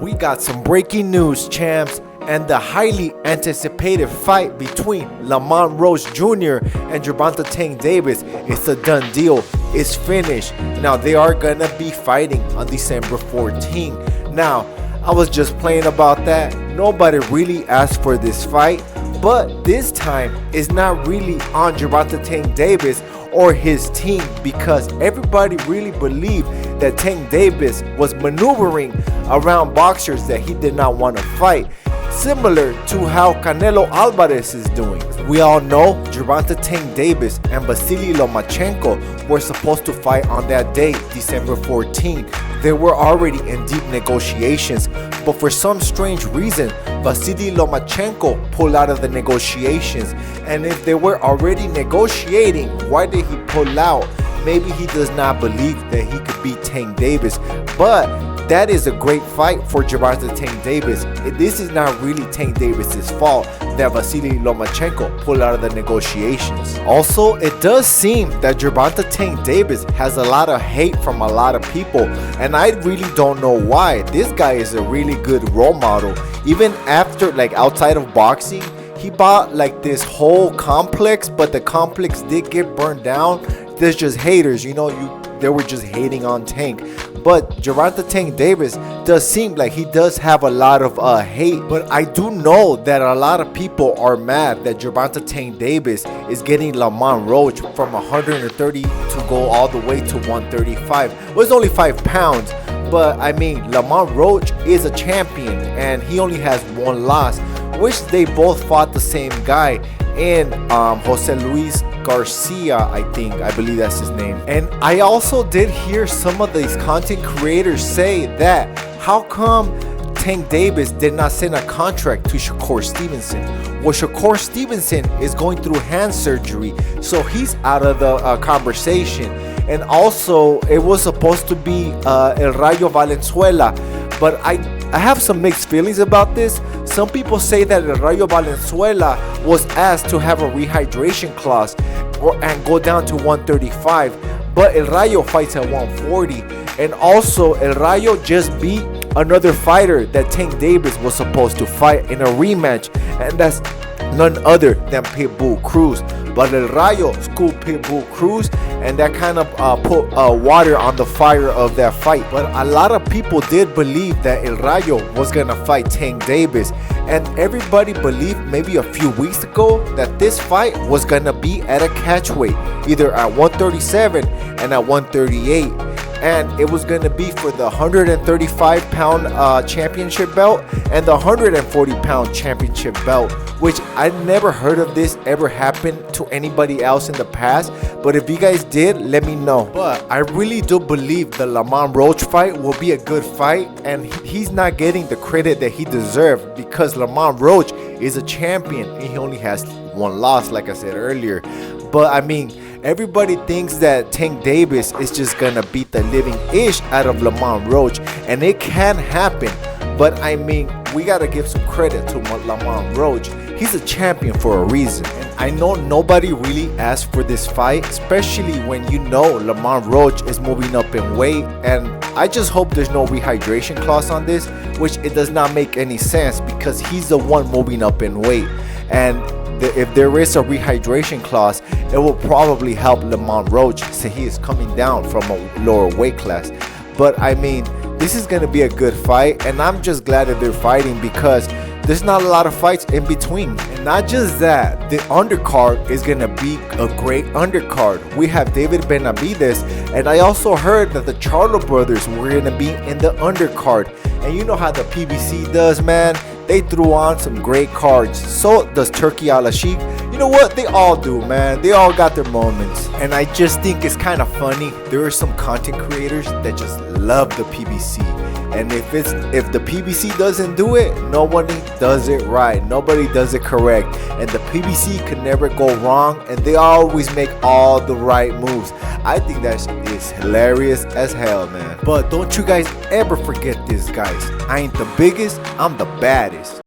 We got some breaking news, champs, and the highly anticipated fight between Lamont Roach Jr. and GERVONTATANKDAVIS. It's a done deal. It's finished. Now they are gonna be fighting on December 14th. Now, I was just playing about that. Nobody really asked for this fight, but this time it's not really on GERVONTATANKDAVIS or his team, because everybody really believed that Tank Davis was maneuvering around boxers that he did not want to fight, similar to how Canelo Alvarez is doing. We all know GERVONTATANKDAVIS and Vasily Lomachenko were supposed to fight on that day, December 14th. They were already in deep negotiations, but for some strange reason, Vasily Lomachenko pulled out of the negotiations. And if they were already negotiating, why did he pull out? Maybe he does not believe that he could beat Tank Davis, but that is a great fight for GERVONTATANKDAVIS. This is not really Tank Davis's fault that Vasily Lomachenko pulled out of the negotiations. Also, it does seem that GERVONTATANKDAVIS has a lot of hate from a lot of people, and I really don't know why. This guy is a really good role model. Even after, like, outside of boxing, he bought like this whole complex, but the complex did get burned down. There's just haters, they were just hating on Tank. But GERVONTATANKDAVIS does seem like he does have a lot of hate. But I do know that a lot of people are mad that GERVONTATANKDAVIS is getting Lamont Roach from 130 to go all the way to 135. It was only 5 pounds. But I mean, Lamont Roach is a champion and he only has one loss, which they both fought the same guy in Jose Luis Garcia, I believe that's his name. And I also did hear some of these content creators say that how come Tank Davis did not send a contract to Shakur Stevenson? Well, Shakur Stevenson is going through hand surgery, so he's out of the conversation. And also, it was supposed to be El Rayo Valenzuela, but I have some mixed feelings about this. Some people say that El Rayo Valenzuela was asked to have a rehydration clause and go down to 135, but El Rayo fights at 140. And also, El Rayo just beat another fighter that Tank Davis was supposed to fight in a rematch, and that's none other than Pitbull Cruz. But El Rayo schooled Pitbull Cruz, and that kind of put water on the fire of that fight. But a lot of people did believe that El Rayo was gonna fight Tank Davis, and everybody believed maybe a few weeks ago that this fight was gonna be at a catch weight, either at 137 and at 138. And it was going to be for the 135-pound championship belt and the 140-pound championship belt, which I never heard of this ever happen to anybody else in the past. But if you guys did, let me know. But I really do believe the Lamont Roach fight will be a good fight, and he's not getting the credit that he deserves, because Lamont Roach is a champion and he only has one loss, like I said earlier. But I mean, everybody thinks that Tank Davis is just gonna beat the living ish out of Lamont Roach, and it can happen. But I mean, we gotta give some credit to Lamont Roach. He's a champion for a reason. And I know nobody really asked for this fight, especially when Lamont Roach is moving up in weight. And I just hope there's no rehydration clause on this, which it does not make any sense, because he's the one moving up in weight. And if there is a rehydration clause, it will probably help Lamont Roach, since he is coming down from a lower weight class. But I mean, this is going to be a good fight, and I'm just glad that they're fighting, because there's not a lot of fights in between. And not just that, the undercard is going to be a great undercard. We have David Benavidez, and I also heard that the Charlo brothers were going to be in the undercard. And you know how the PBC does, man. They threw on some great cards. So does Turkey Al-Ashik. You know what? They all do, man. They all got their moments. And I just think it's kind of funny. There are some content creators that just love the PBC. And if the PBC doesn't do it, nobody does it right. Nobody does it correct. And the PBC can never go wrong. And they always make all the right moves. I think that is hilarious as hell, man. But don't you guys ever forget this, guys. I ain't the biggest, I'm the baddest.